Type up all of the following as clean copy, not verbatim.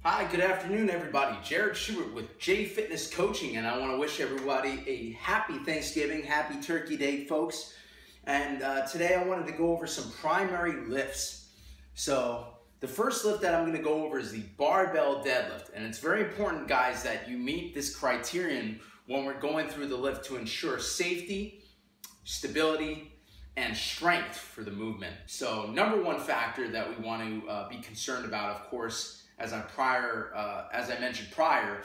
Hi, good afternoon, everybody. Jared Schubert with J Fitness Coaching, and I want to wish everybody a happy Thanksgiving, happy Turkey Day, folks. And today I wanted to go over some primary lifts. So the first lift that I'm going to go over is the barbell deadlift, and it's very important, guys, that you meet this criterion when we're going through the lift to ensure safety, stability, and strength for the movement. So number one factor that we want to be concerned about, of course, as I mentioned prior,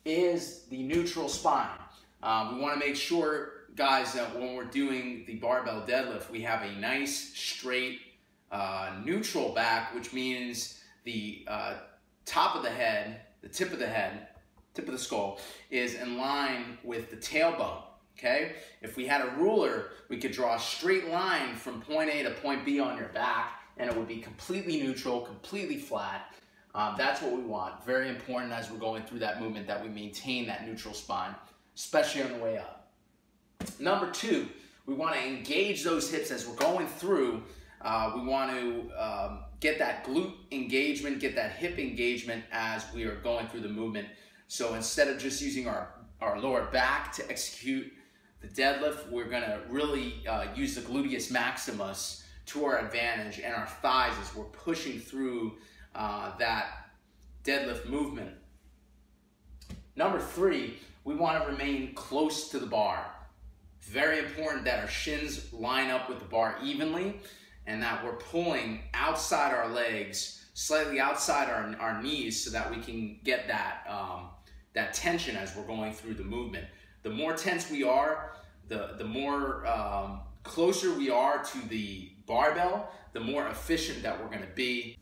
is the neutral spine. We want to make sure, guys, that when we're doing the barbell deadlift, we have a nice, straight, neutral back, which means the top of the head, the tip of the skull, is in line with the tailbone. Okay? If we had a ruler, we could draw a straight line from point A to point B on your back, and it would be completely neutral, completely flat. That's what we want. Very important as we're going through that movement that we maintain that neutral spine, especially on the way up. Number two, we want to engage those hips as we're going through. We want to get that glute engagement, get that hip engagement as we are going through the movement. So instead of just using our lower back to execute the deadlift, we're going to really use the gluteus maximus to our advantage and our thighs as we're pushing through that deadlift movement. Number three, we want to remain close to the bar. Very important that our shins line up with the bar evenly and that we're pulling outside our legs, slightly outside our knees, so that we can get that, that tension as we're going through the movement. The more tense we are, the more closer we are to the barbell, the more efficient that we're going to be.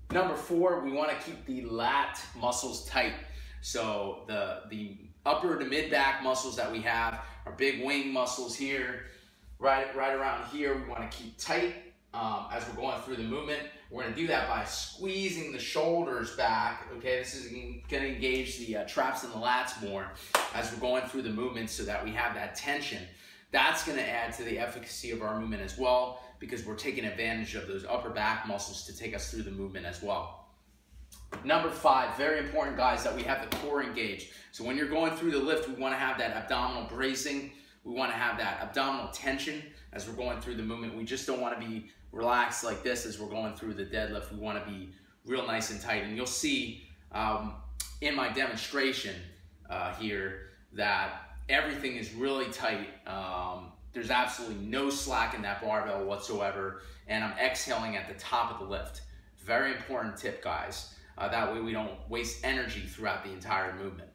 Number four, we want to keep the lat muscles tight. So the upper to mid back muscles that we have, our big wing muscles here, right around here, we want to keep tight as we're going through the movement. We're going to do that by squeezing the shoulders back. Okay, this is going to engage the traps and the lats more as we're going through the movement, so that we have that tension. That's going to add to the efficacy of our movement as well, because we're taking advantage of those upper back muscles to take us through the movement as well. Number five, very important, guys, that we have the core engaged. So when you're going through the lift, we want to have that abdominal bracing. We want to have that abdominal tension as we're going through the movement. We just don't want to be relaxed like this as we're going through the deadlift. We want to be real nice and tight. And you'll see in my demonstration here that everything is really tight. There's absolutely no slack in that barbell whatsoever, and I'm exhaling at the top of the lift. Very important tip, guys. That way we don't waste energy throughout the entire movement.